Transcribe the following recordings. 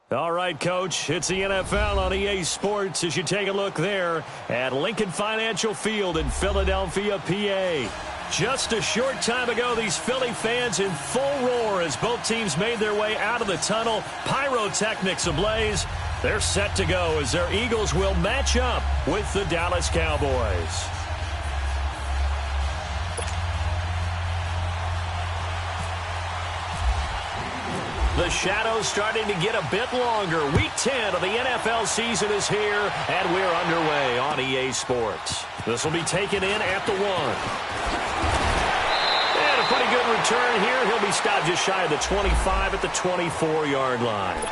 All right, Coach, it's the NFL on EA Sports as you take a look there at Lincoln Financial Field in Philadelphia, PA. Just a short time ago, these Philly fans in full roar as both teams made their way out of the tunnel. Pyrotechnics ablaze. They're set to go as their Eagles will match up with the Dallas Cowboys. The shadows starting to get a bit longer. Week 10 of the NFL season is here, and we're underway on EA Sports. This will be taken in at the 1. And a pretty good return here. He'll be stopped just shy of the 25 at the 24-yard line.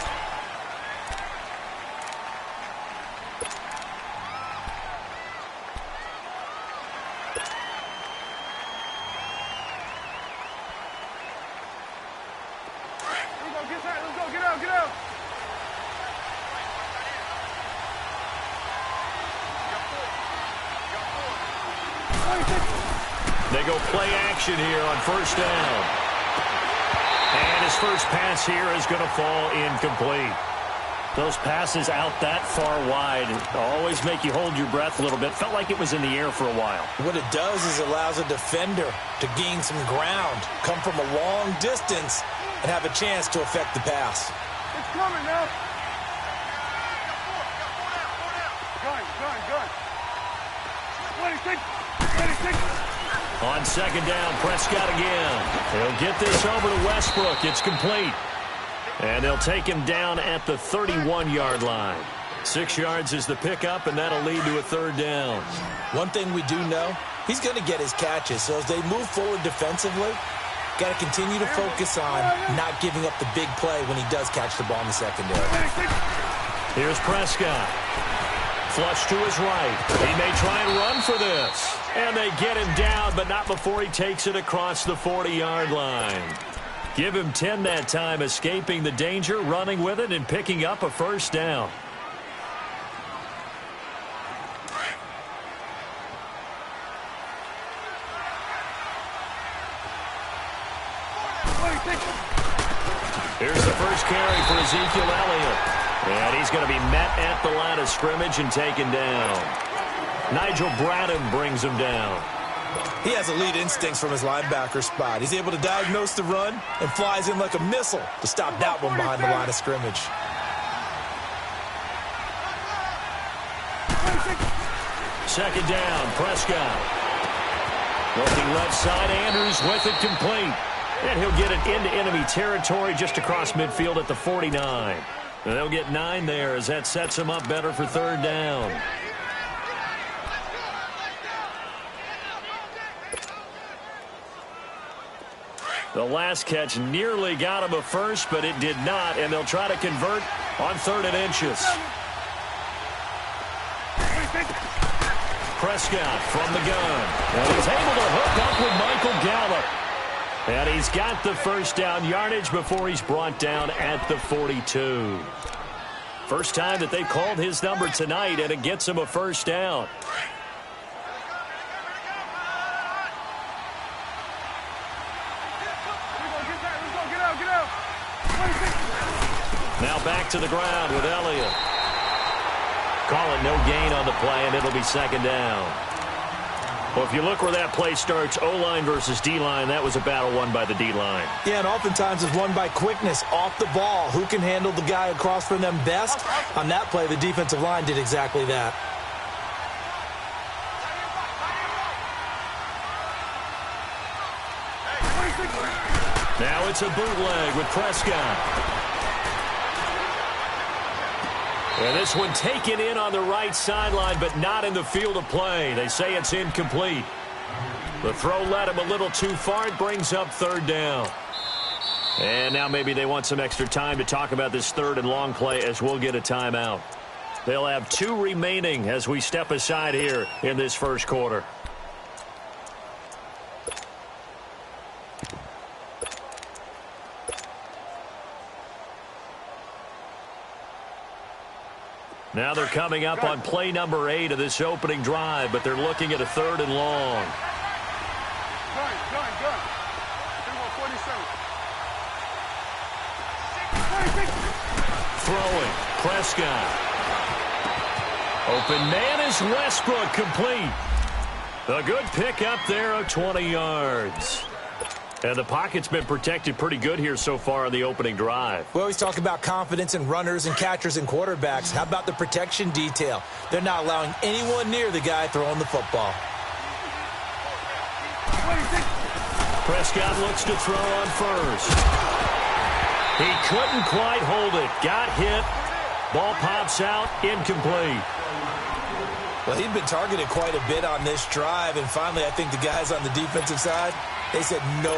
They go play action here on first down. And his first pass here is going to fall incomplete. Those passes out that far wide always make you hold your breath a little bit. Felt like it was in the air for a while. What it does is allows a defender to gain some ground, come from a long distance, and have a chance to affect the pass. It's coming now. Gun. 26. On second down, Prescott again. He'll get this over to Westbrook. It's complete. And they'll take him down at the 31-yard line. 6 yards is the pickup, and that'll lead to a third down. One thing we do know, he's going to get his catches. So as they move forward defensively, got to continue to focus on not giving up the big play when he does catch the ball in the secondary. Here's Prescott. Flush to his right. He may try and run for this. And they get him down, but not before he takes it across the 40-yard line. Give him 10 that time, escaping the danger, running with it, and picking up a first down. Here's the first carry for Ezekiel Elliott. And he's going to be met at the line of scrimmage and taken down. Nigel Bradham brings him down. He has elite instincts from his linebacker spot. He's able to diagnose the run and flies in like a missile to stop that one behind the line of scrimmage. Second down, Prescott. Looking left side, Andrews with it complete. And he'll get it into enemy territory just across midfield at the 49. And they'll get 9 there as that sets him up better for third down. The last catch nearly got him a first, but it did not, and they'll try to convert on 3rd and inches. Prescott from the gun. And he's able to hook up with Michael Gallup. And he's got the first down yardage before he's brought down at the 42. First time that they called his number tonight, and it gets him a first down. Now back to the ground with Elliott. Call it no gain on the play, and it'll be second down. Well, if you look where that play starts, O-line versus D-line, that was a battle won by the D-line. Yeah, and oftentimes it's won by quickness off the ball. Who can handle the guy across from them best? On that play, the defensive line did exactly that. Now it's a bootleg with Prescott. And this one taken in on the right sideline, but not in the field of play. They say it's incomplete. The throw led him a little too far. It brings up third down. And now maybe they want some extra time to talk about this third and long play as we'll get a timeout. They'll have 2 remaining as we step aside here in this first quarter. Now they're coming up on play number 8 of this opening drive, but they're looking at a 3rd and long. Throwing, Prescott. Open man is Westbrook, complete. A good pickup there of 20 yards. And the pocket's been protected pretty good here so far on the opening drive. We always talk about confidence in runners and catchers and quarterbacks. How about the protection detail? They're not allowing anyone near the guy throwing the football. Prescott looks to throw on first. He couldn't quite hold it. Got hit. Ball pops out. Incomplete. Well, he'd been targeted quite a bit on this drive, and finally I think the guys on the defensive side, they said no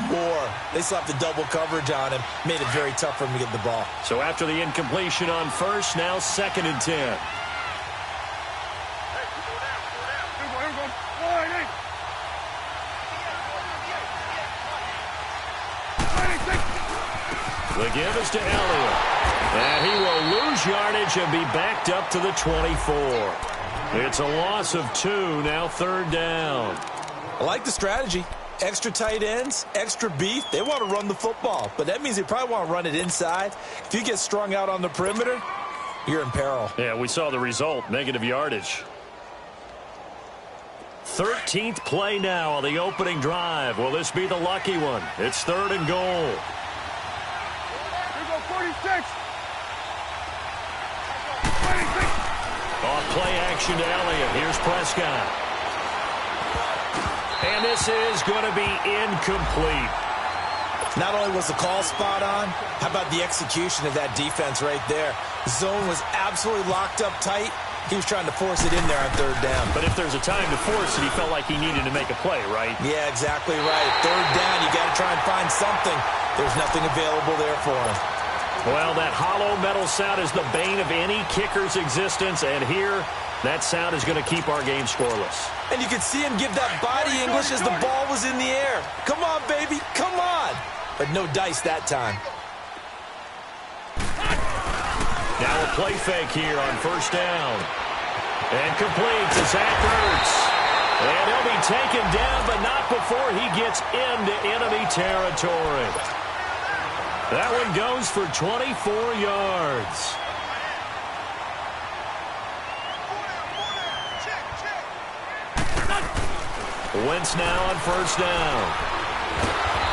more. They slapped the double coverage on him, made it very tough for him to get the ball. So after the incompletion on first, now 2nd and 10. The give is to Elliott. And he will lose yardage and be backed up to the 24. It's a loss of 2, now 3rd down. I like the strategy. Extra tight ends, extra beef. They want to run the football, but that means they probably want to run it inside. If you get strung out on the perimeter, you're in peril. Yeah, we saw the result, negative yardage. 13th play now on the opening drive. Will this be the lucky one? It's 3rd and goal. Here we go, 46. Off play action to Elliott. Here's Prescott. And this is going to be incomplete. Not only was the call spot on, how about the execution of that defense right there? Zone was absolutely locked up tight. He was trying to force it in there on 3rd down. But if there's a time to force it, he felt like he needed to make a play, right? Yeah, exactly right. 3rd down, you got to try and find something. There's nothing available there for him. Well, that hollow metal sound is the bane of any kicker's existence, and here, that sound is going to keep our game scoreless. And you could see him give that body English as the ball was in the air. Come on, baby, come on. But no dice that time. Now a play fake here on 1st down. And complete to Zach Ertz. And he'll be taken down, but not before he gets into enemy territory. That one goes for 24 yards. Wentz now on first down.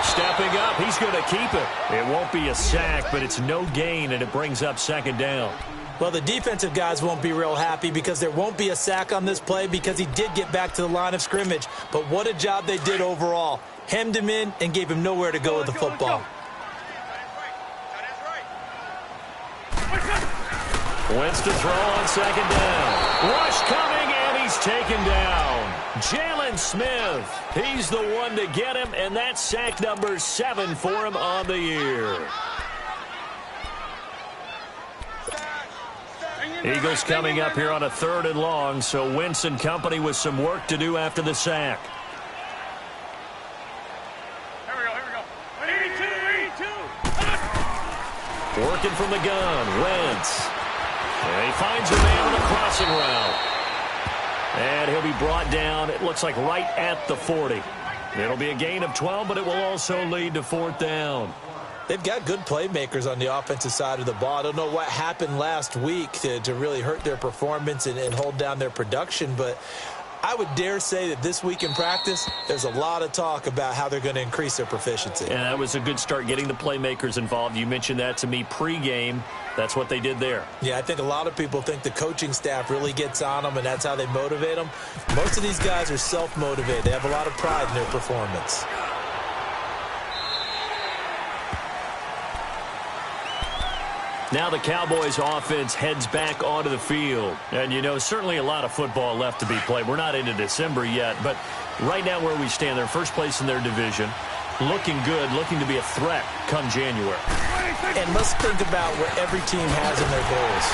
Stepping up, he's going to keep it. It won't be a sack, but it's no gain, and it brings up second down. Well, the defensive guys won't be real happy because there won't be a sack on this play because he did get back to the line of scrimmage. But what a job they did overall. Hemmed him in and gave him nowhere to go with the football. Wentz to throw on second down. Rush coming, and he's taken down. Jalen Smith, he's the one to get him, and that's sack number 7 for him on the year. Eagles coming up here on a 3rd and long, so Wentz and company with some work to do after the sack. Here we go. 82. Working from the gun, Wentz. And he finds a man on a crossing route. And he'll be brought down, it looks like right at the 40. It'll be a gain of 12, but it will also lead to 4th down. They've got good playmakers on the offensive side of the ball. I don't know what happened last week to really hurt their performance and hold down their production, but I would dare say that this week in practice, there's a lot of talk about how they're going to increase their proficiency. And that was a good start getting the playmakers involved. You mentioned that to me pregame. That's what they did there. Yeah, I think a lot of people think the coaching staff really gets on them, and that's how they motivate them. Most of these guys are self-motivated. They have a lot of pride in their performance. Now the Cowboys offense heads back onto the field. And, you know, certainly a lot of football left to be played. We're not into December yet, but right now where we stand, they're first place in their division. Looking good, looking to be a threat come January. And let's think about what every team has in their goals.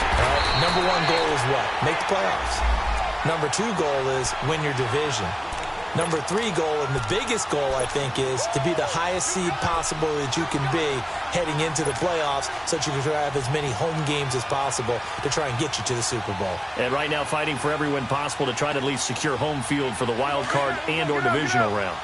Number 1 goal is what? Make the playoffs. Number 2 goal is win your division. Number 3 goal, and the biggest goal, I think, is to be the highest seed possible that you can be heading into the playoffs so that you can have as many home games as possible to try and get you to the Super Bowl. And right now fighting for every win possible to try to at least secure home field for the wild card and or divisional round.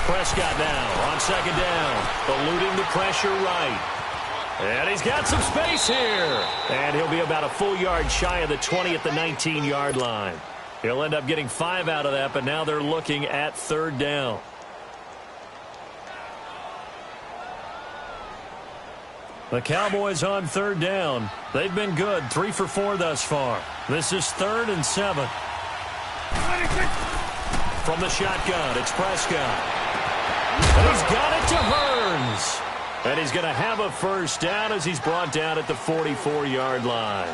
Prescott now on second down, eluding the pressure right. And he's got some space here. And he'll be about a full yard shy of the 20 at the 19-yard line. He'll end up getting 5 out of that, but now they're looking at 3rd down. The Cowboys on 3rd down. They've been good, 3 for 4 thus far. This is 3rd and 7. From the shotgun, it's Prescott. And he's got it to Hearns. And he's going to have a first down as he's brought down at the 44-yard line.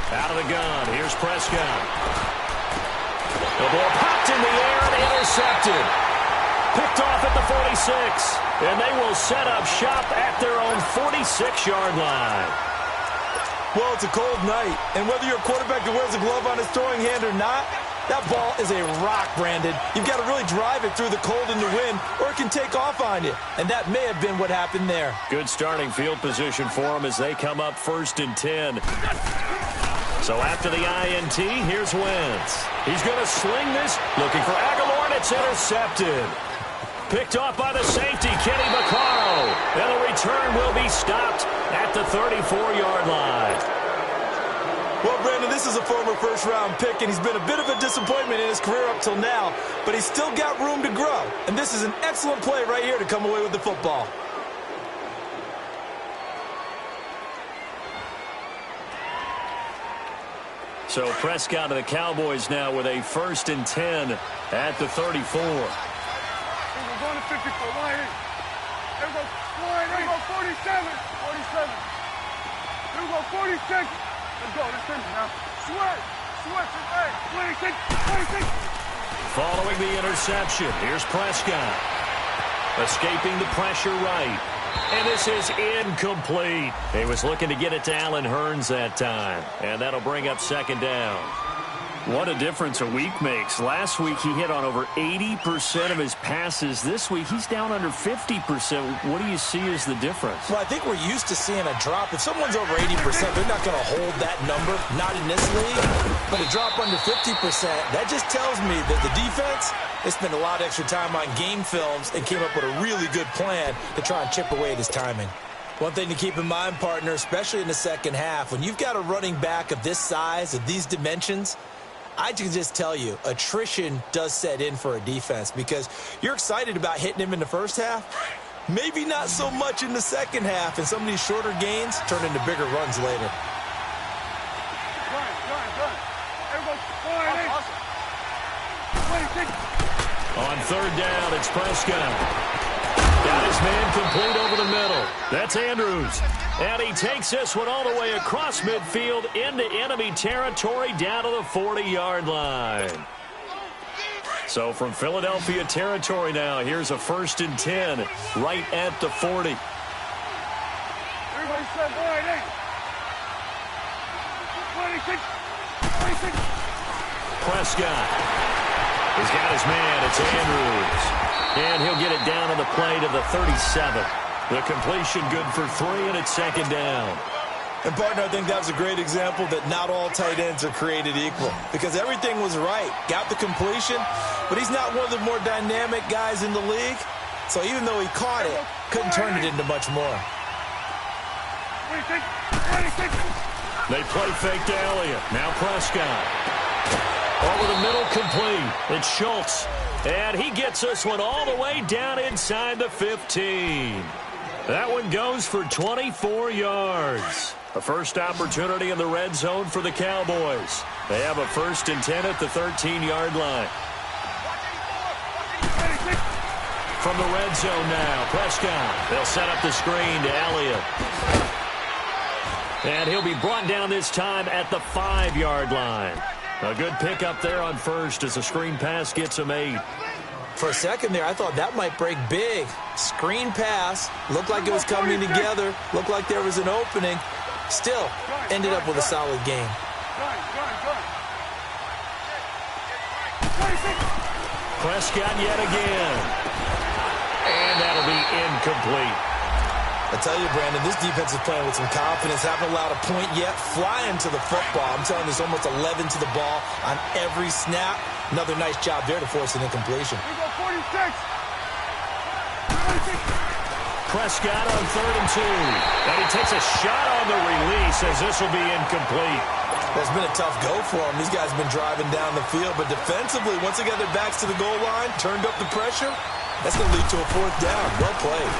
Out of the gun, here's Prescott. The ball popped in the air and intercepted. Picked off at the 46. And they will set up shop at their own 46-yard line. Well, it's a cold night, and whether you're a quarterback that wears a glove on his throwing hand or not, that ball is a rock, Brandon. You've got to really drive it through the cold and the wind, or it can take off on you. And that may have been what happened there. Good starting field position for them as they come up 1st and 10. So after the INT, here's Wentz. He's going to sling this, looking for Aguilar, and it's intercepted. Picked off by the safety, Kenny Vaccaro. And the return will be stopped at the 34-yard line. Well, Brandon, this is a former first-round pick, and he's been a bit of a disappointment in his career up till now, but he's still got room to grow. And this is an excellent play right here to come away with the football. So Prescott and the Cowboys now with a 1st and 10 at the 34. We're going to 54. Line in. There we go. There we go. 47. 47. There we go. 46. Let's go. Let's finish now. Sweat. Hey. 26. 26. Following the interception, here's Prescott. Escaping the pressure right. And this is incomplete. He was looking to get it to Allen Hurns that time. And that'll bring up second down. What a difference a week makes. Last week he hit on over 80% of his passes. This week he's down under 50%. What do you see as the difference? Well, I think we're used to seeing a drop. If someone's over 80%, they're not going to hold that number. Not in this league. But a drop under 50%, that just tells me that the defense, they spent a lot of extra time on game films and came up with a really good plan to try and chip away at his timing. One thing to keep in mind, partner, especially in the second half, when you've got a running back of this size, of these dimensions, I can just tell you, attrition does set in for a defense because you're excited about hitting him in the first half. Maybe not so much in the second half, and some of these shorter gains turn into bigger runs later. On third down, it's Prescott. Got his man complete over the middle. That's Andrews. And he takes this one all the way across midfield into enemy territory down to the 40-yard line. So from Philadelphia territory now, here's a 1st and 10 right at the 40. Everybody said, all right, hey. 26. Prescott. He's got his man. It's Andrews. And he'll get it down on the play to the 37. The completion good for 3, and it's second down. And, partner, I think that was a great example that not all tight ends are created equal because everything was right. Got the completion, but he's not one of the more dynamic guys in the league. So even though he caught it, couldn't turn it into much more. 26. They play fake to Elliott. Now Prescott. Over the middle, complete. It's Schultz. And he gets this one all the way down inside the 15. That one goes for 24 yards. A first opportunity in the red zone for the Cowboys. They have a 1st and 10 at the 13-yard line. From the red zone now, Prescott. They'll set up the screen to Elliott. And he'll be brought down this time at the 5-yard line. A good pickup there on first as the screen pass gets him 8. For a second there, I thought that might break big. Screen pass. Looked like it was coming together. Looked like there was an opening. Still, ended up with a solid game. Prescott yet again. And that'll be incomplete. I tell you, Brandon, this defense is playing with some confidence. Haven't allowed a point yet. Flying to the football. I'm telling you, there's almost 11 to the ball on every snap. Another nice job there to force an incompletion. 46. Prescott on 3rd and 2. And he takes a shot on the release as this will be incomplete. That's been a tough go for him. These guys have been driving down the field. But defensively, once they got their backs to the goal line, turned up the pressure, that's going to lead to a 4th down. Well played.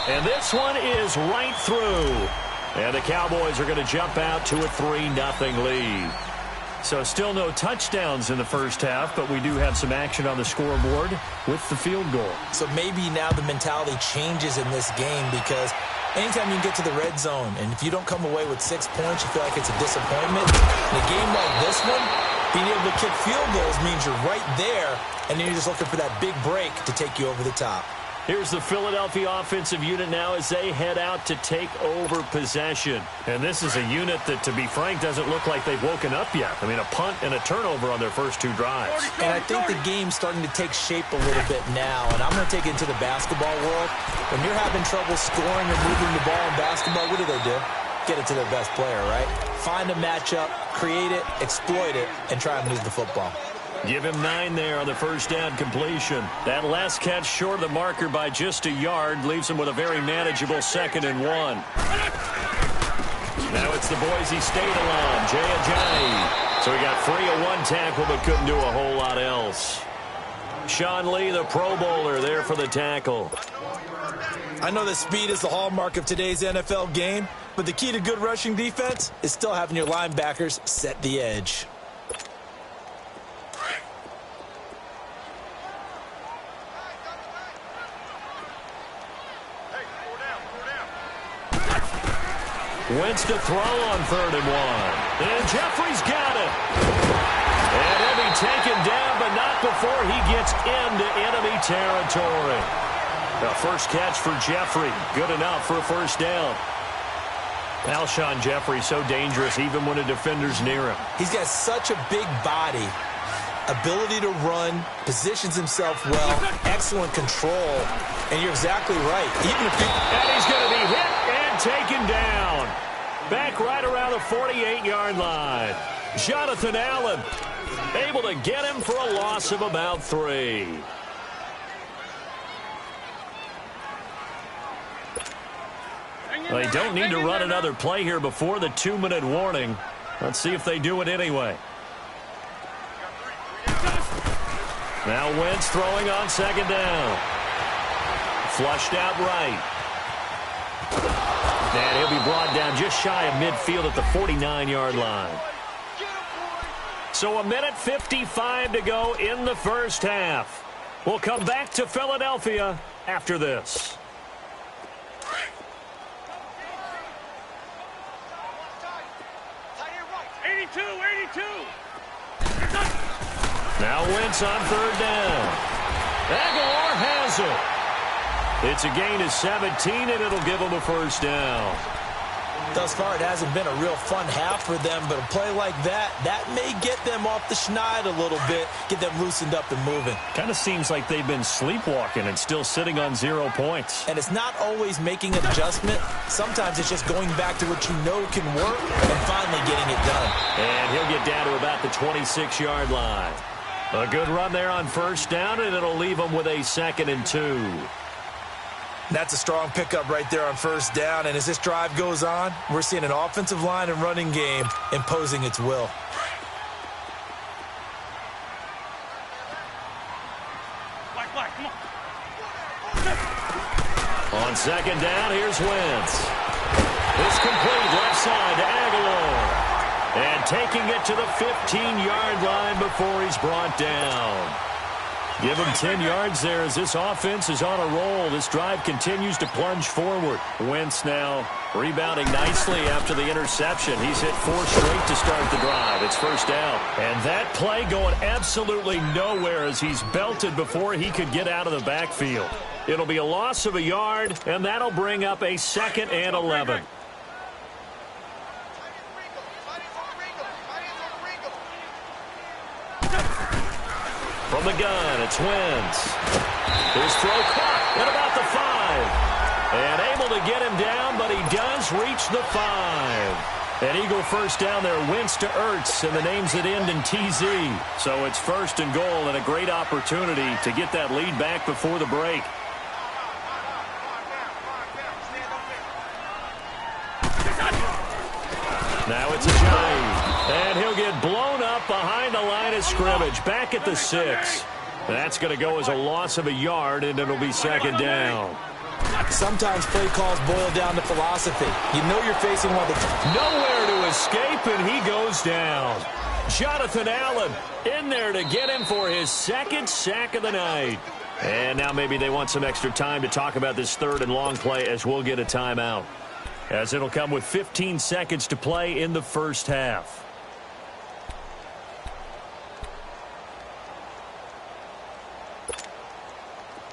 And this one is right through. And the Cowboys are going to jump out to a 3-0 lead. So still no touchdowns in the first half, but we do have some action on the scoreboard with the field goal. So maybe now the mentality changes in this game because anytime you can get to the red zone, and if you don't come away with 6 points, you feel like it's a disappointment. In a game like this one, being able to kick field goals means you're right there, and then you're just looking for that big break to take you over the top. Here's the Philadelphia offensive unit now as they head out to take over possession. And this is a unit that, to be frank, doesn't look like they've woken up yet. I mean, a punt and a turnover on their first 2 drives. And I think the game's starting to take shape a little bit now. And I'm going to take it into the basketball world. When you're having trouble scoring or moving the ball in basketball, what do? Get it to their best player, right? Find a matchup, create it, exploit it, and try and move the football. Give him 9 there on the first down completion. That last catch short of the marker by just a yard leaves him with a very manageable 2nd and 1. Now it's the Boise State alum, Jay Ajayi. So he got free of 1 tackle but couldn't do a whole lot else. Sean Lee, the Pro Bowler, there for the tackle. I know that speed is the hallmark of today's NFL game, but the key to good rushing defense is still having your linebackers set the edge. Wentz to throw on 3rd and 1. And Jeffrey's got it. And he'll be taken down, but not before he gets into enemy territory. The first catch for Jeffrey. Good enough for a first down. Alshon Jeffrey so dangerous even when a defender's near him. He's got such a big body, ability to run, positions himself well, excellent control, and you're exactly right. And he's going to be hit and taken down. Back right around the 48-yard line. Jonathan Allen able to get him for a loss of about 3. They don't need to run another play here before the 2-minute warning. Let's see if they do it anyway. Now Wentz throwing on second down. Flushed out right. And he'll be brought down just shy of midfield at the 49-yard line. So 1:55 to go in the first half. We'll come back to Philadelphia after this. Now Wentz on third down. Aguilar has it. It's a gain of 17, and it'll give them a first down. Thus far, it hasn't been a real fun half for them, but a play like that may get them off the schneid a little bit, get them loosened up and moving. Kind of seems like they've been sleepwalking and still sitting on 0 points. And it's not always making an adjustment. Sometimes it's just going back to what you know can work and finally getting it done. And he'll get down to about the 26-yard line. A good run there on first down, and it'll leave them with a 2nd and 2. That's a strong pickup right there on first down, and as this drive goes on, we're seeing an offensive line and running game imposing its will. On second down, here's Wentz. It's complete left side to Aguilar. And taking it to the 15-yard line before he's brought down. Give him 10 yards there as this offense is on a roll. This drive continues to plunge forward. Wentz now rebounding nicely after the interception. He's hit 4 straight to start the drive. It's first down. And that play going absolutely nowhere as he's belted before he could get out of the backfield. It'll be a loss of a yard, and that'll bring up a 2nd and 11. From the gun, it's Wentz. His throw caught at about the 5. And able to get him down, but he does reach the 5. An Eagle first down there, Wentz to Ertz, and the names that end in TZ. So it's 1st and goal, and a great opportunity to get that lead back before the break. Now it's Ajayi. And he'll get blown up behind the line of scrimmage, back at the 6. That's going to go as a loss of a yard, and it'll be 2nd down. Sometimes play calls boil down to philosophy. You know you're facing one of the... Nowhere to escape, and he goes down. Jonathan Allen in there to get him for his 2nd sack of the night. And now maybe they want some extra time to talk about this 3rd and long play as we'll get a timeout, as it'll come with 15 seconds to play in the first half.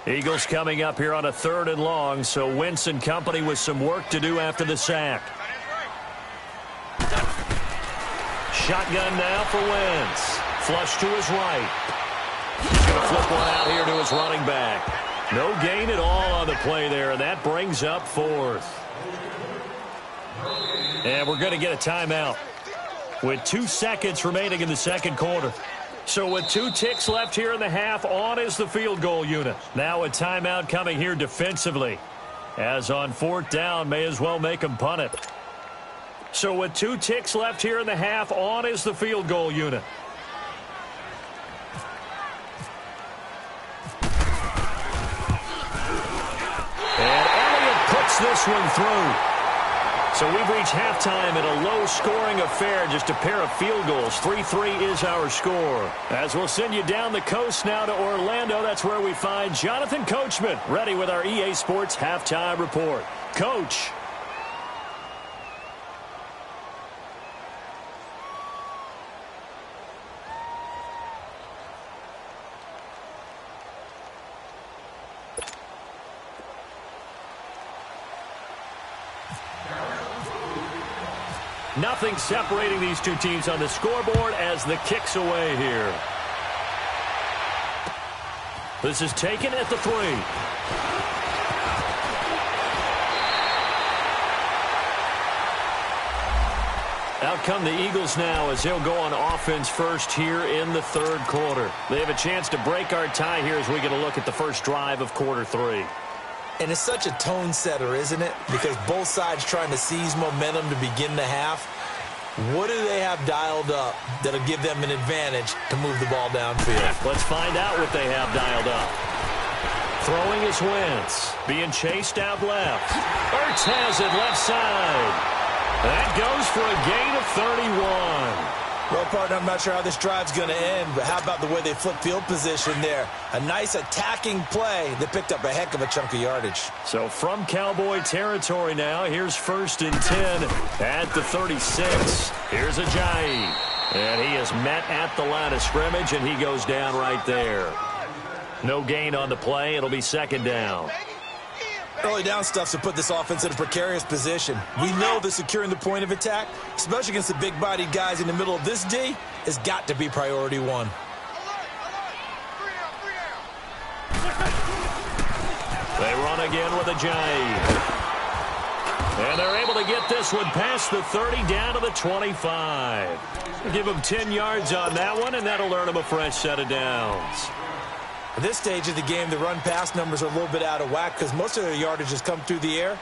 Eagles coming up here on a 3rd and long, so Wentz and company with some work to do after the sack. Shotgun now for Wentz. Flush to his right. He's going to flip one out here to his running back. No gain at all on the play there, and that brings up 4th. And we're going to get a timeout with 2 seconds remaining in the 2nd quarter. So with 2 ticks left here in the half, on is the field goal unit. Now a timeout coming here defensively, as on 4th down, may as well make them punt it. So with 2 ticks left here in the half, on is the field goal unit. And Elliott puts this one through. So we've reached halftime in a low-scoring affair, just a pair of field goals. 3-3 is our score. As we'll send you down the coast now to Orlando, that's where we find Jonathan Coachman, ready with our EA Sports Halftime Report. Coach. Nothing separating these two teams on the scoreboard as the kick's away here. This is taken at the 3. Out come the Eagles now as they'll go on offense first here in the third quarter. They have a chance to break our tie here as we get a look at the first drive of quarter 3. And it's such a tone setter, isn't it? Because both sides trying to seize momentum to begin the half. What do they have dialed up that'll give them an advantage to move the ball downfield? Let's find out what they have dialed up. Throwing is Wentz. Being chased out left. Ertz has it left side. That goes for a gain of 31. Well, partner, I'm not sure how this drive's going to end, but how about the way they flip field position there? A nice attacking play that picked up a heck of a chunk of yardage. So from Cowboy territory now, here's 1st and 10 at the 36. Here's Ajayi. And he is met at the line of scrimmage, and he goes down right there. No gain on the play. It'll be 2nd down. Early down stuff's to put this offense in a precarious position. We know that securing the point of attack, especially against the big-bodied guys in the middle of this D, has got to be priority 1. They run again with Ajayi. And they're able to get this one past the 30 down to the 25. Give them 10 yards on that one, and that'll earn them a fresh set of downs. At this stage of the game, the run-pass numbers are a little bit out of whack because most of their yardage has come through the air.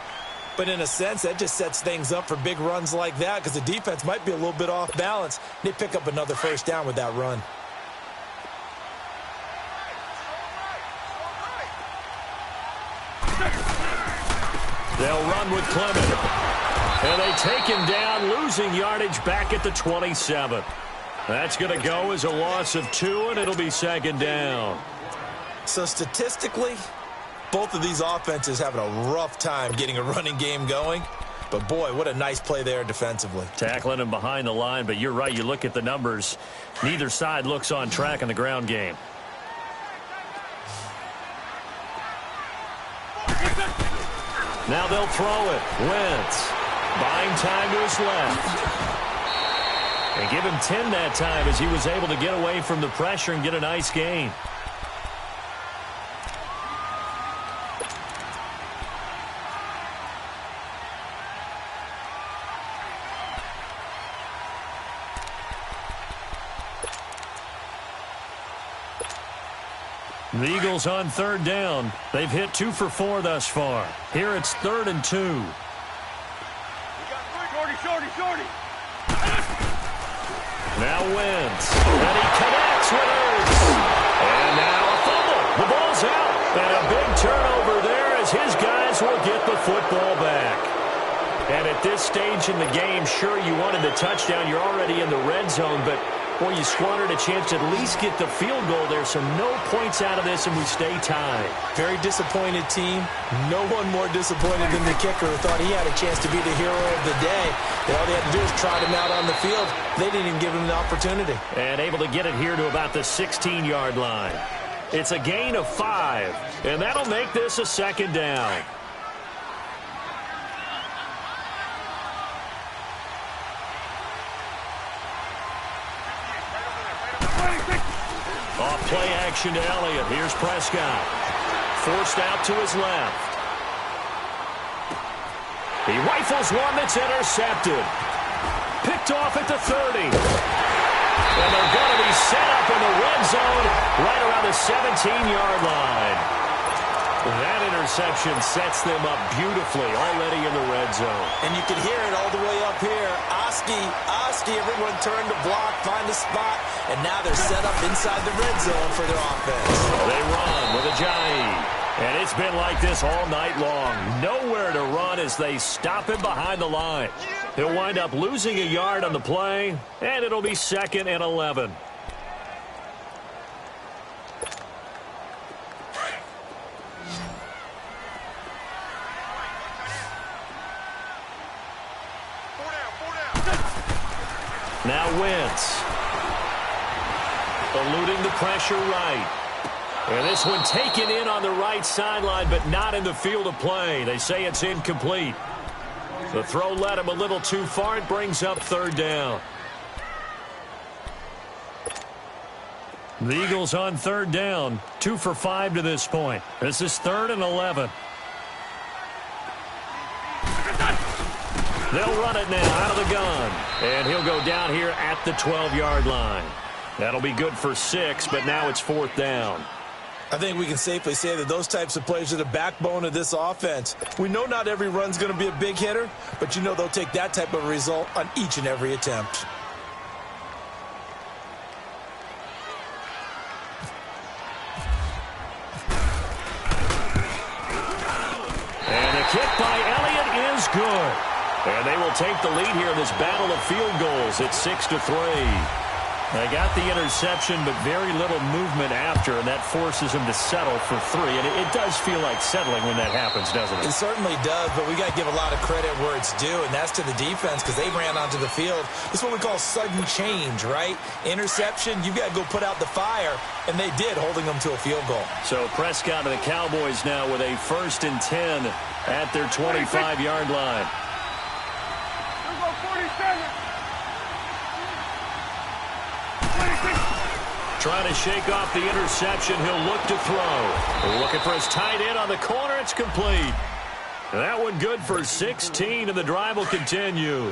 But in a sense, that just sets things up for big runs like that because the defense might be a little bit off balance. They pick up another first down with that run. They'll run with Clement. And they take him down, losing yardage back at the 27. That's going to go as a loss of 2, and it'll be 2nd down. So statistically, both of these offenses having a rough time getting a running game going. But, boy, what a nice play there defensively. Tackling him behind the line, but you're right. You look at the numbers. Neither side looks on track in the ground game. Now they'll throw it. Wentz buying time to his left. And give him 10 that time as he was able to get away from the pressure and get a nice gain. The Eagles on 3rd down. They've hit 2 for 4 thus far. Here it's 3rd and 2. Shorty. Now Wentz. And he connects with Ertz. And now a fumble. The ball's out. And a big turnover there as his guys will get the football back. And at this stage in the game, sure, you wanted the touchdown. You're already in the red zone, but boy, you squandered a chance to at least get the field goal there, so no points out of this, and we stay tied. Very disappointed team. No one more disappointed than the kicker who thought he had a chance to be the hero of the day. And all they had to do was trot him out on the field. They didn't even give him the opportunity. And able to get it here to about the 16-yard line. It's a gain of 5, and that'll make this a 2nd down. Off play action to Elliott. Here's Prescott. Forced out to his left. He rifles one that's intercepted. Picked off at the 30. And they're going to be set up in the red zone right around the 17-yard line. That interception sets them up beautifully already in the red zone. And you can hear it all the way up here. Oski, everyone turned to block, find a spot, and now they're set up inside the red zone for their offense. They run with Ajayi. And it's been like this all night long. Nowhere to run as they stop him behind the line. He'll wind up losing a yard on the play, and it'll be 2nd and 11. Now Wentz. Eluding the pressure right. And this one taken in on the right sideline, but not in the field of play. They say it's incomplete. The throw led him a little too far. It brings up third down. The Eagles on third down, 2 for 5 to this point. This is 3rd and 11. They'll run it now out of the gun. And he'll go down here at the 12-yard line. That'll be good for 6, but now it's 4th down. I think we can safely say that those types of plays are the backbone of this offense. We know not every run's going to be a big hitter, but you know they'll take that type of result on each and every attempt. And the kick by Elliott is good. And they will take the lead here in this battle of field goals at 6-3. They got the interception, but very little movement after, and that forces them to settle for 3. And it does feel like settling when that happens, doesn't it? It certainly does, but we got to give a lot of credit where it's due, and that's to the defense because they ran onto the field. This is what we call sudden change, right? Interception, you've got to go put out the fire, and they did, holding them to a field goal. So Prescott and the Cowboys now with a 1st and 10 at their 25-yard line. We'll go 47. Trying to shake off the interception. He'll look to throw. Looking for his tight end on the corner. It's complete. That one good for 16, and the drive will continue.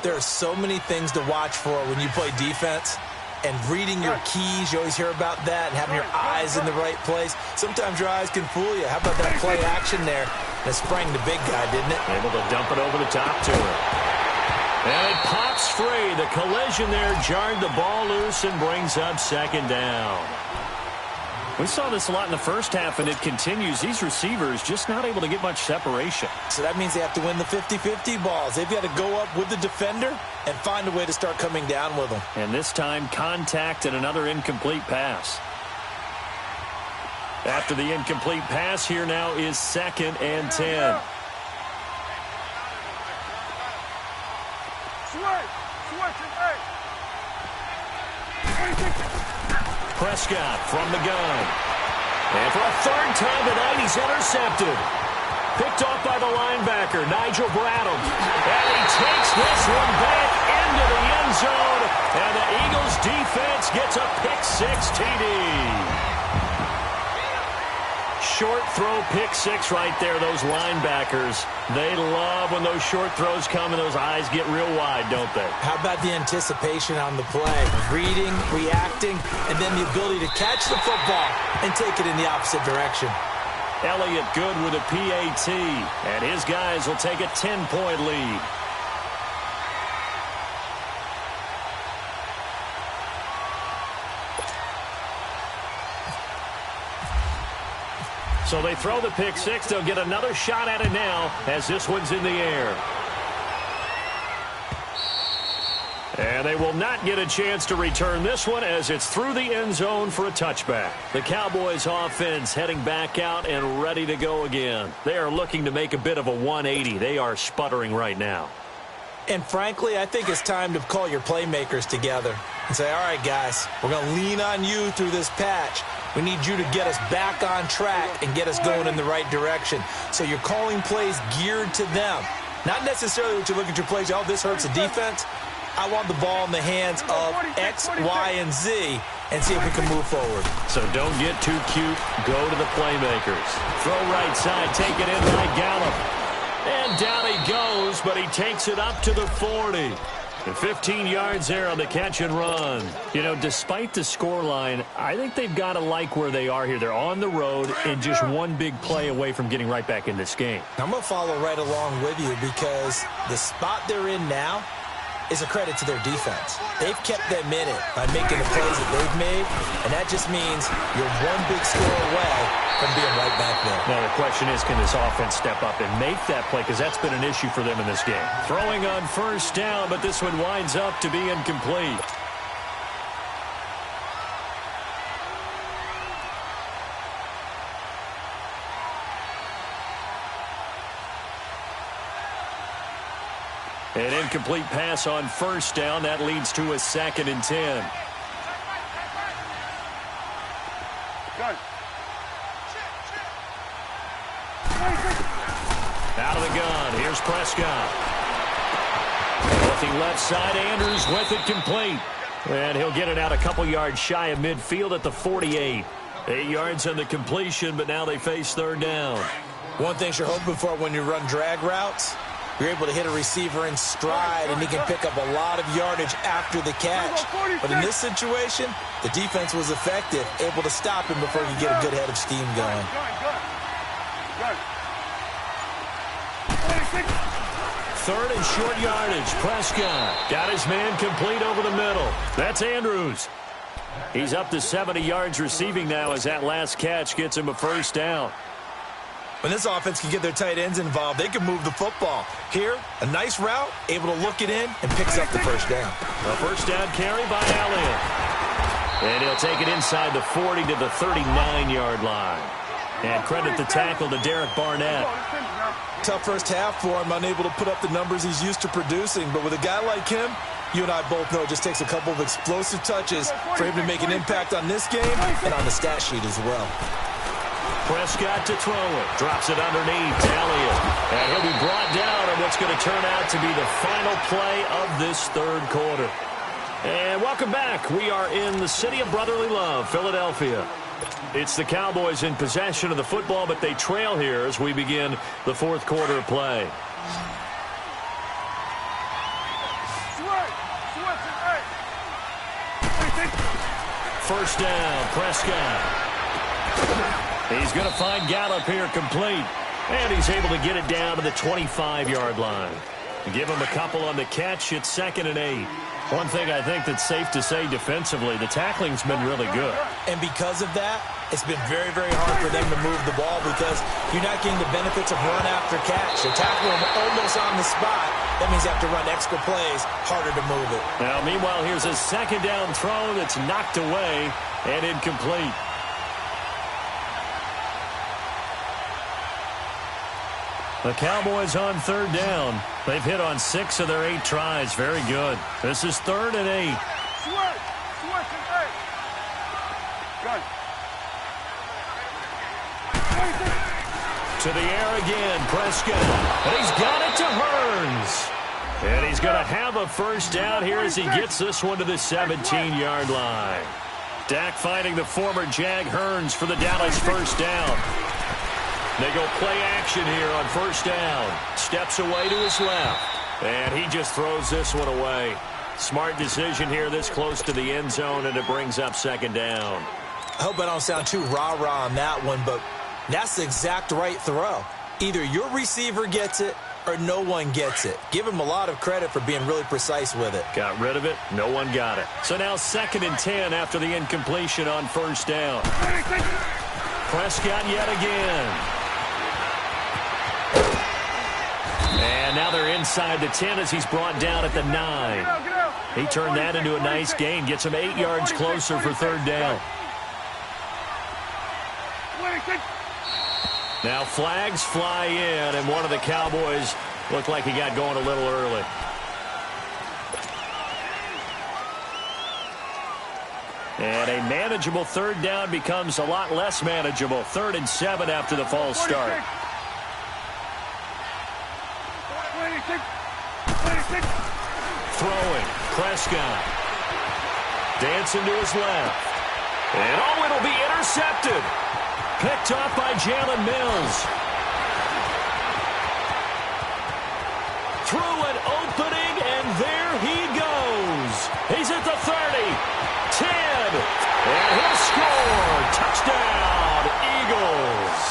There are so many things to watch for when you play defense. And reading your keys, you always hear about that, and having your eyes in the right place. Sometimes your eyes can fool you. How about that play action there? That sprang the big guy, didn't it? Able to dump it over the top to him. And it pops free. The collision there jarred the ball loose and brings up 2nd down. We saw this a lot in the first half, and it continues. These receivers just not able to get much separation. So that means they have to win the 50-50 balls. They've got to go up with the defender and find a way to start coming down with them. And this time, contact and another incomplete pass. After the incomplete pass, here now is 2nd and 10. Prescott from the gun. And for a 3rd time tonight, he's intercepted. Picked off by the linebacker, Nigel Bradham. And he takes this one back into the end zone. And the Eagles defense gets a pick-6 TD. Short throw, pick-6 right there. Those linebackers, they love when those short throws come and those eyes get real wide, don't they? How about the anticipation on the play? Reading, reacting, and then the ability to catch the football and take it in the opposite direction. Elliott good with a PAT, and his guys will take a 10-point lead. So they throw the pick-6. They'll get another shot at it now as this one's in the air. And they will not get a chance to return this one as it's through the end zone for a touchback. The Cowboys offense heading back out and ready to go again. They are looking to make a bit of a 180. They are sputtering right now. And frankly, I think it's time to call your playmakers together and say, all right, guys, we're going to lean on you through this patch. We need you to get us back on track and get us going in the right direction. So you're calling plays geared to them. Not necessarily what you look at your plays, oh, this hurts the defense. I want the ball in the hands of X, Y, and Z and see if we can move forward. So don't get too cute. Go to the playmakers. Throw right side, take it in by Gallup. And down he goes, but he takes it up to the 40. And 15 yards there on the catch and run. You know, despite the scoreline, I think they've got to like where they are here. They're on the road and just one big play away from getting right back in this game. I'm going to follow right along with you because the spot they're in now is a credit to their defense. They've kept them in it by making the plays that they've made, and that just means you're one big score away from being right back there. Now the question is, can this offense step up and make that play? Because that's been an issue for them in this game. Throwing on 1st down, but this one winds up to be incomplete. An incomplete pass on 1st down. That leads to a 2nd and 10. Out of the gun, here's Prescott. Looking left side, Andrews with it complete. And he'll get it out a couple yards shy of midfield at the 48. 8 yards on the completion, but now they face third down. One thing you're hoping for when you run drag routes, you're able to hit a receiver in stride, and he can pick up a lot of yardage after the catch. But in this situation, the defense was effective, able to stop him before he could get a good head of steam going. Third and short yardage. Prescott got his man complete over the middle. That's Andrews. He's up to 70 yards receiving now as that last catch gets him a first down. When this offense can get their tight ends involved, they can move the football. Here, a nice route, able to look it in, and picks up the first down. A first down carry by Elliott. And he'll take it inside the 40 to the 39-yard line. And credit the tackle to Derek Barnett. Tough first half for him, unable to put up the numbers he's used to producing. But with a guy like him, you and I both know it just takes a couple of explosive touches for him to make an impact on this game and on the stat sheet as well. Prescott to throw it. Drops it underneath to Elliott. And he'll be brought down on what's going to turn out to be the final play of this third quarter. And welcome back. We are in the city of brotherly love, Philadelphia. It's the Cowboys in possession of the football, but they trail here as we begin the fourth quarter of play. First down, Prescott. He's going to find Gallup here complete. And he's able to get it down to the 25-yard line. Give him a couple on the catch. It's 2nd and 8. One thing I think that's safe to say defensively, the tackling's been really good. And because of that, it's been very, very hard for them to move the ball because you're not getting the benefits of run after catch. They tackle him almost on the spot. That means you have to run extra plays, harder to move it. Now, meanwhile, here's a second down throw that's knocked away and incomplete. The Cowboys on third down. They've hit on 6 of their 8 tries. Very good. This is 3rd and 8. To the air again, Prescott. And he's got it to Hearns. And he's going to have a first down here as he gets this one to the 17-yard line. Dak finding the former Jag Hearns for the Dallas first down. They go play action here on first down. Steps away to his left. And he just throws this one away. Smart decision here this close to the end zone, and it brings up 2nd down. I hope I don't sound too rah-rah on that one, but that's the exact right throw. Either your receiver gets it or no one gets it. Give him a lot of credit for being really precise with it. Got rid of it. No one got it. So now 2nd and 10 after the incompletion on first down. Prescott yet again. And now they're inside the 10 as he's brought down at the 9. He turned that into a nice gain. Gets him 8 yards closer for third down. Now flags fly in, and one of the Cowboys looked like he got going a little early. And a manageable third down becomes a lot less manageable. 3rd and 7 after the false start. Throwing, Prescott. Dancing to his left. And oh, it'll be intercepted. Picked off by Jalen Mills. Through an opening, and there he goes. He's at the 30, 10, and he'll score. Touchdown, Eagles.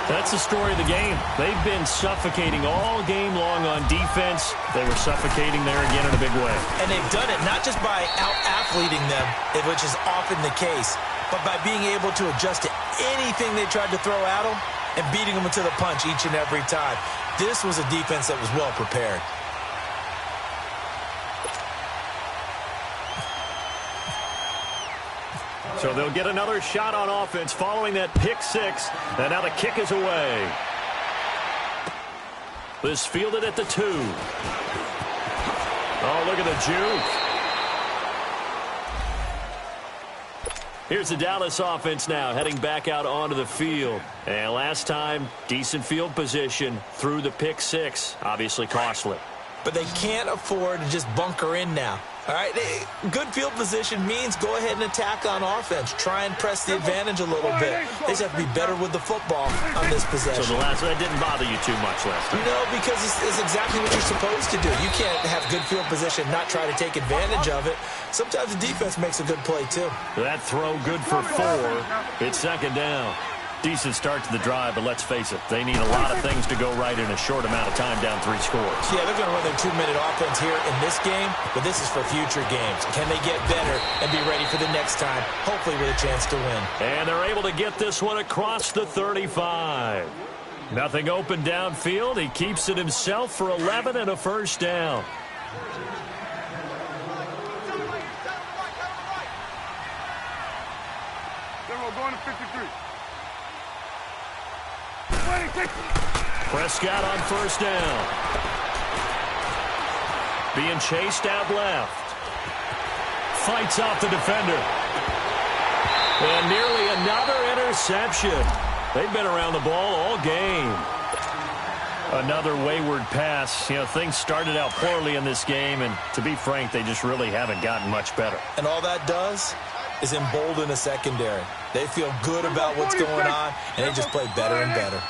That's the story of the game. They've been suffocating all game long on defense. They were suffocating there again in a big way. And they've done it not just by out-athleting them, which is often the case, but by being able to adjust to anything they tried to throw at them and beating them to the punch each and every time. This was a defense that was well prepared. So they'll get another shot on offense following that pick 6. And now the kick is away. This fielded at the 2. Oh, look at the juke. Here's the Dallas offense now heading back out onto the field. And last time, decent field position through the pick six. Obviously costly. But they can't afford to just bunker in now. All right, good field position means go ahead and attack on offense. Try and press the advantage a little bit. They just have to be better with the football on this possession. So that didn't bother you too much last time? No, because it's exactly what you're supposed to do. You can't have good field position, not try to take advantage of it. Sometimes the defense makes a good play, too. That throw good for 4. It's second down. Decent start to the drive, but let's face it, they need a lot of things to go right in a short amount of time down 3 scores. Yeah, they're going to run their 2-minute offense here in this game, but this is for future games. Can they get better and be ready for the next time, hopefully with a chance to win? And they're able to get this one across the 35. Nothing open downfield. He keeps it himself for 11 and a first down. We're going to 53. Prescott on first down. Being chased out left. Fights off the defender. And nearly another interception. They've been around the ball all game. Another wayward pass. You know, things started out poorly in this game, and to be frank, they just really haven't gotten much better. And all that does is embolden a secondary. They feel good about what's going on, and they just play better and better.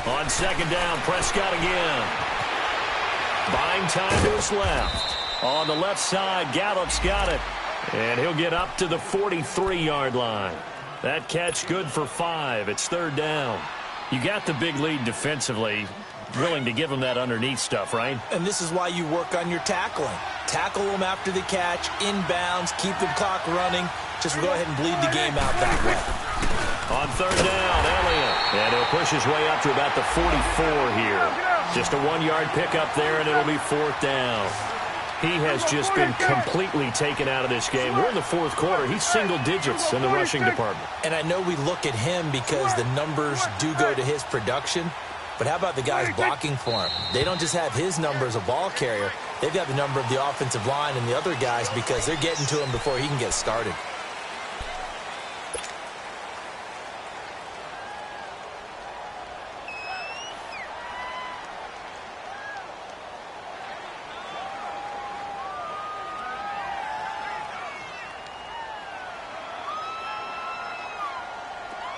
On second down, Prescott again. Buying time to his left. On the left side, Gallup's got it. And he'll get up to the 43-yard line. That catch good for 5. It's third down. You got the big lead defensively. Willing to give them that underneath stuff, right? And this is why you work on your tackling. Tackle them after the catch, inbounds, keep the clock running. Just go ahead and bleed the game out that way. On third down, Elliott. And he'll push his way up to about the 44 here. Just a 1-yard pickup there, and it'll be fourth down. He has just been completely taken out of this game. We're in the fourth quarter. He's single digits in the rushing department. And I know we look at him because the numbers do go to his production. But how about the guys blocking for him? They don't just have his number as a ball carrier. They've got the number of the offensive line and the other guys because they're getting to him before he can get started.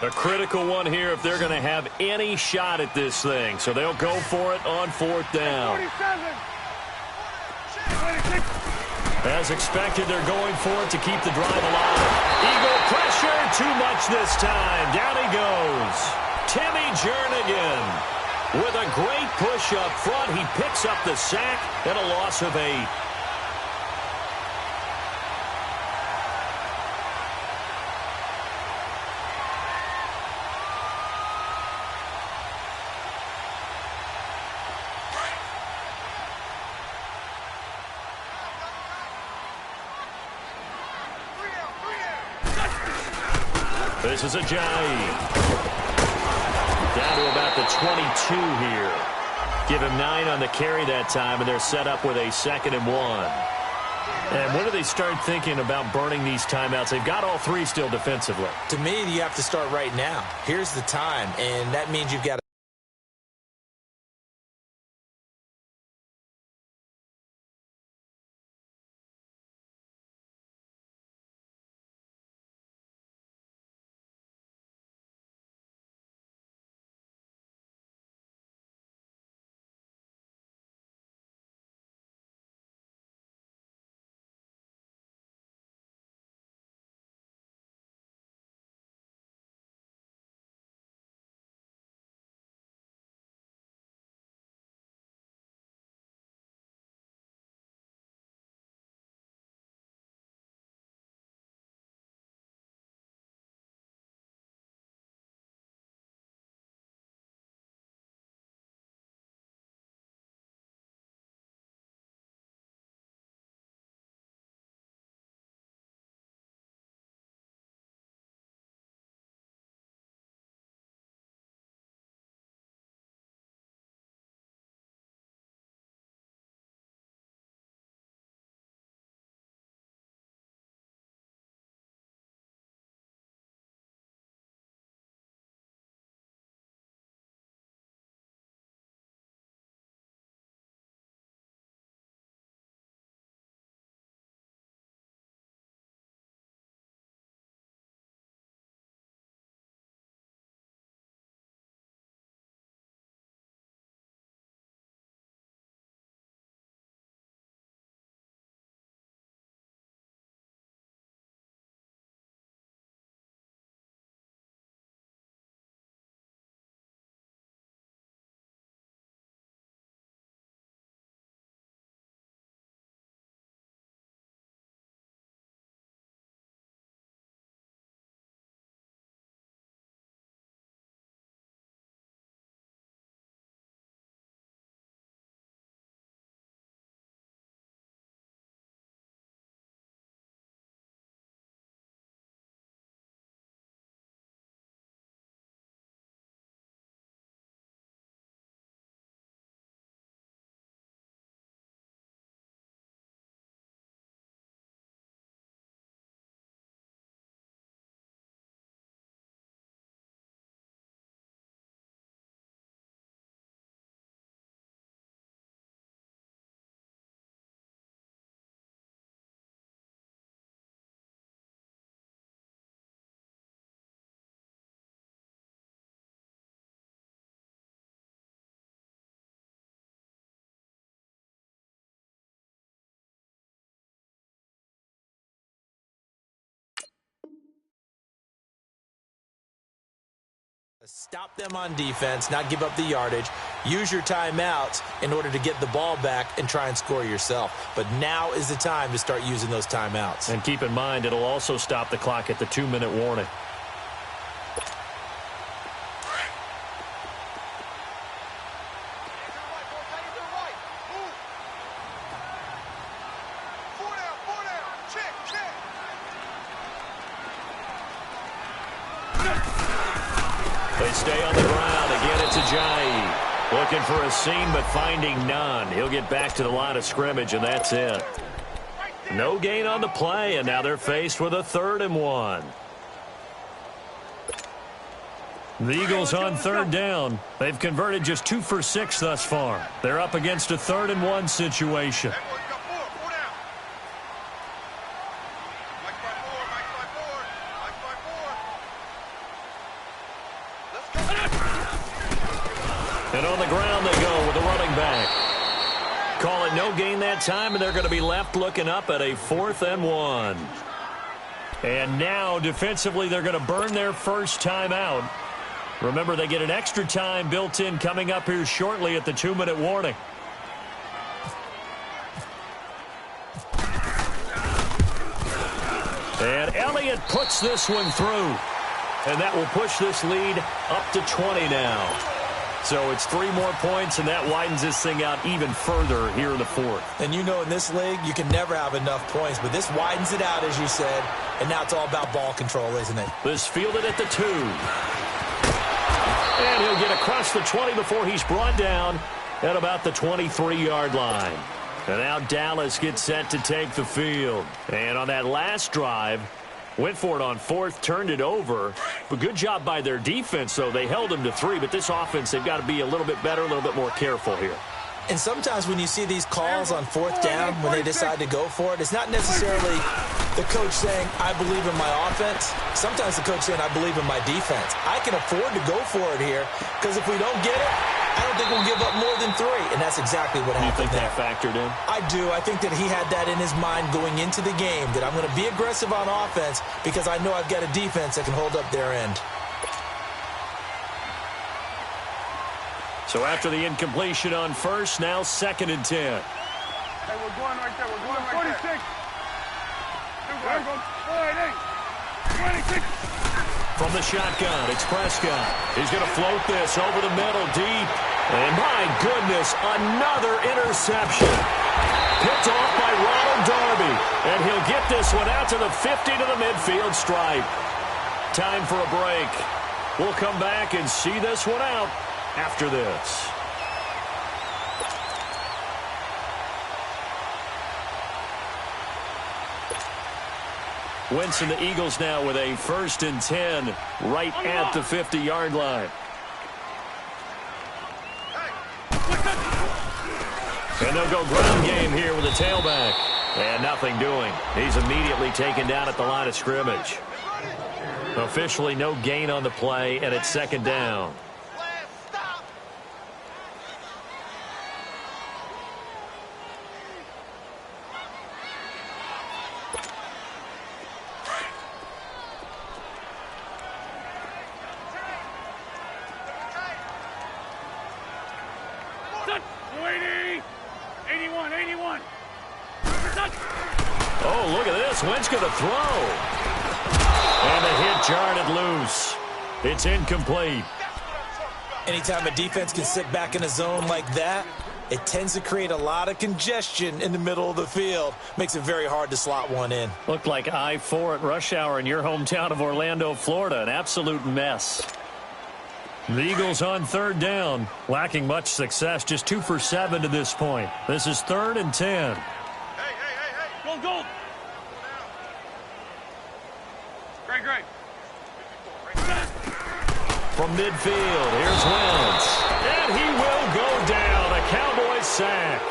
A critical one here if they're going to have any shot at this thing. So they'll go for it on fourth down. As expected, they're going for it to keep the drive alive. Eagle pressure, too much this time. Down he goes. Timmy Jernigan with a great push up front. He picks up the sack and a loss of 8. This is Ajayi. Down to about the 22 here. Give him 9 on the carry that time, and they're set up with a 2nd and 1. And when do they start thinking about burning these timeouts? They've got all 3 still defensively. To me, you have to start right now. Here's the time, and that means you've got to Stop them on defense, not give up the yardage. Use your timeouts in order to get the ball back and try and score yourself. But now is the time to start using those timeouts. And keep in mind, it'll also stop the clock at the 2-minute warning. They stay on the ground. Again, it's Ajayi. Looking for a seam, but finding none. He'll get back to the line of scrimmage, and that's it. No gain on the play, and now they're faced with a 3rd and 1. The Eagles on 3rd down. They've converted just 2 for 6 thus far. They're up against a 3rd and 1 situation. And on the ground they go with the running back. Call it no gain that time, and they're going to be left looking up at a 4th and 1. And now, defensively, they're going to burn their first time out. Remember, they get an extra time built in coming up here shortly at the 2-minute warning. And Elliott puts this one through. And that will push this lead up to 20 now. So it's 3 more points, and that widens this thing out even further here in the 4th. And you know in this league, you can never have enough points, but this widens it out, as you said, and now it's all about ball control, isn't it? This fielded at the 2. And he'll get across the 20 before he's brought down at about the 23-yard line. And now Dallas gets set to take the field. And on that last drive, went for it on 4th, turned it over. But good job by their defense, though. They held them to 3, but this offense, they've got to be a little bit better, a little bit more careful here. And sometimes when you see these calls on 4th down, when they decide to go for it, it's not necessarily the coach saying, I believe in my offense. Sometimes the coach saying, I believe in my defense. I can afford to go for it here, because if we don't get it, I don't think we'll give up more than 3. And that's exactly what happened. You think that factored in? I do. I think that he had that in his mind going into the game, that I'm going to be aggressive on offense because I know I've got a defense that can hold up their end. So after the incompletion on 1st, now 2nd and 10. Hey, we're going right there. We're going right 46. There. We're going 26. From the shotgun, it's Prescott. He's going to float this over the middle, deep. And my goodness, another interception. Picked off by Ronald Darby. And he'll get this one out to the 50 to the midfield stripe. Time for a break. We'll come back and see this one out after this. Wentz and the Eagles now with a 1st and 10 right at the 50-yard line. And they'll go ground game here with a tailback. And nothing doing. He's immediately taken down at the line of scrimmage. Officially no gain on the play, and it's 2nd down. Oh, look at this. Wentz going to throw. And the hit jarred it loose. It's incomplete. Anytime a defense can sit back in a zone like that, it tends to create a lot of congestion in the middle of the field. Makes it very hard to slot one in. Looked like I-4 at rush hour in your hometown of Orlando, Florida. An absolute mess. The Eagles on 3rd down, lacking much success, just 2 for 7 to this point. This is 3rd and 10. Hey. Go. Great. From midfield, here's Wentz. And he will go down. A Cowboys sack.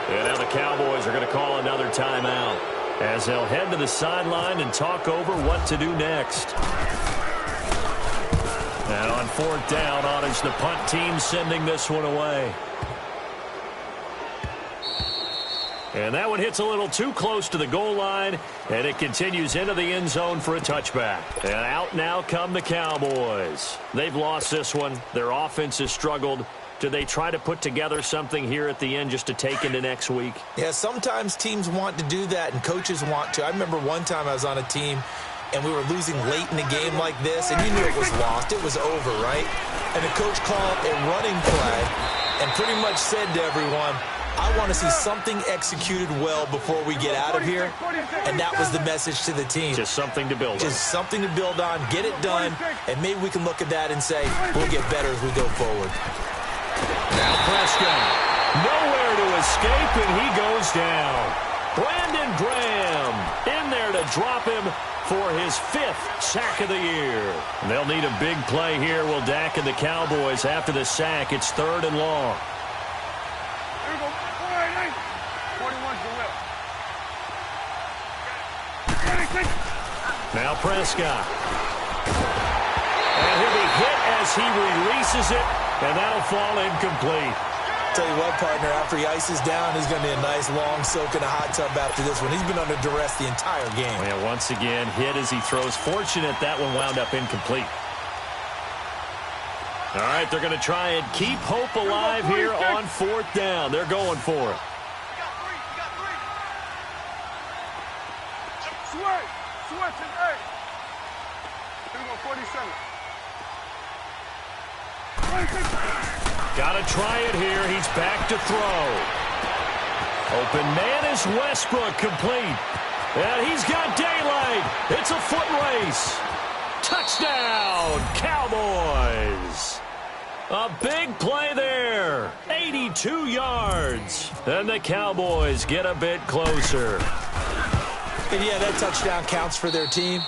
And now the Cowboys are going to call another timeout as they'll head to the sideline and talk over what to do next. And on 4th down, on is the punt team sending this one away. And that one hits a little too close to the goal line, and it continues into the end zone for a touchback. And out now come the Cowboys. They've lost this one. Their offense has struggled. Do they try to put together something here at the end just to take into next week? Yeah, sometimes teams want to do that, and coaches want to. I remember one time I was on a team, and we were losing late in the game like this, and you knew it was lost. It was over, right? And the coach called a running play and pretty much said to everyone, I want to see something executed well before we get out of here. And that was the message to the team. Just something to build on. Just something to build on, get it done, and maybe we can look at that and say, we'll get better as we go forward. Now Prescott, nowhere to escape, and he goes down. Brandon Graham in there to drop him for his 5th sack of the year. They'll need a big play here, will Dak and the Cowboys. After the sack, it's 3rd and long. Here we go. 41's the whip. Now Prescott. And he'll be hit as he releases it, and that'll fall incomplete. Tell you what, partner, after he ices down, he's going to be a nice long soak in a hot tub after this one. He's been under duress the entire game. Yeah, once again, hit as he throws. Fortunate that one wound up incomplete. All right, they're going to try and keep hope alive here on 4th down. They're going for it. Switch and 8. Here we go, 47. Got to try it here. He's back to throw. Open man is Westbrook, complete. And he's got daylight. It's a foot race. Touchdown, Cowboys. A big play there. 82 yards. And the Cowboys get a bit closer. And yeah, that touchdown counts for their team,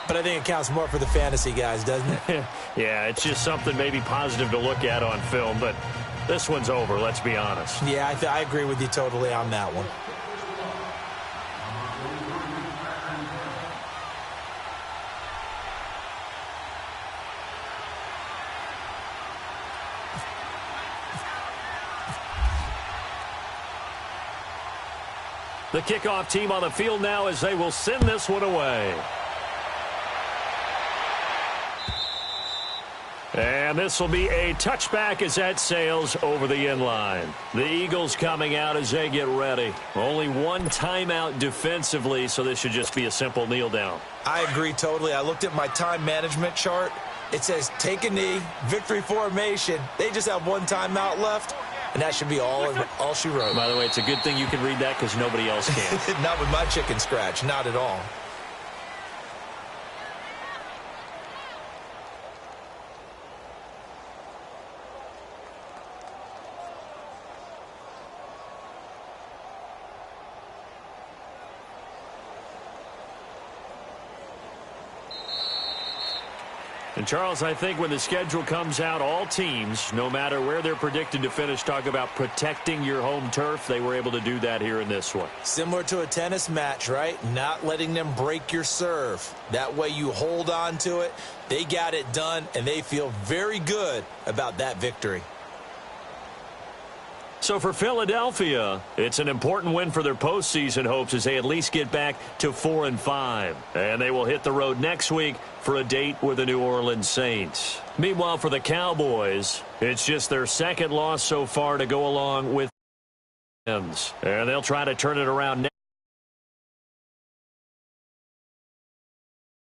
but I think it counts more for the fantasy guys, doesn't it? Yeah, it's just something maybe positive to look at on film, but this one's over, let's be honest. Yeah, I agree with you totally on that one. The kickoff team on the field now as they will send this one away. And this will be a touchback as that sails over the end line. The Eagles coming out as they get ready. Only one timeout defensively, so this should just be a simple kneel down. I agree totally. I looked at my time management chart. It says take a knee, victory formation. They just have one timeout left. And that should be all she wrote. By the way, it's a good thing you can read that because nobody else can. Not with my chicken scratch. Not at all. And, Charles, I think when the schedule comes out, all teams, no matter where they're predicted to finish, talk about protecting your home turf. They were able to do that here in this one. Similar to a tennis match, right? Not letting them break your serve. That way you hold on to it. They got it done, and they feel very good about that victory. So for Philadelphia, it's an important win for their postseason hopes as they at least get back to 4-5. And they will hit the road next week for a date with the New Orleans Saints. Meanwhile, for the Cowboys, it's just their 2nd loss so far to go along with. And they'll try to turn it around next.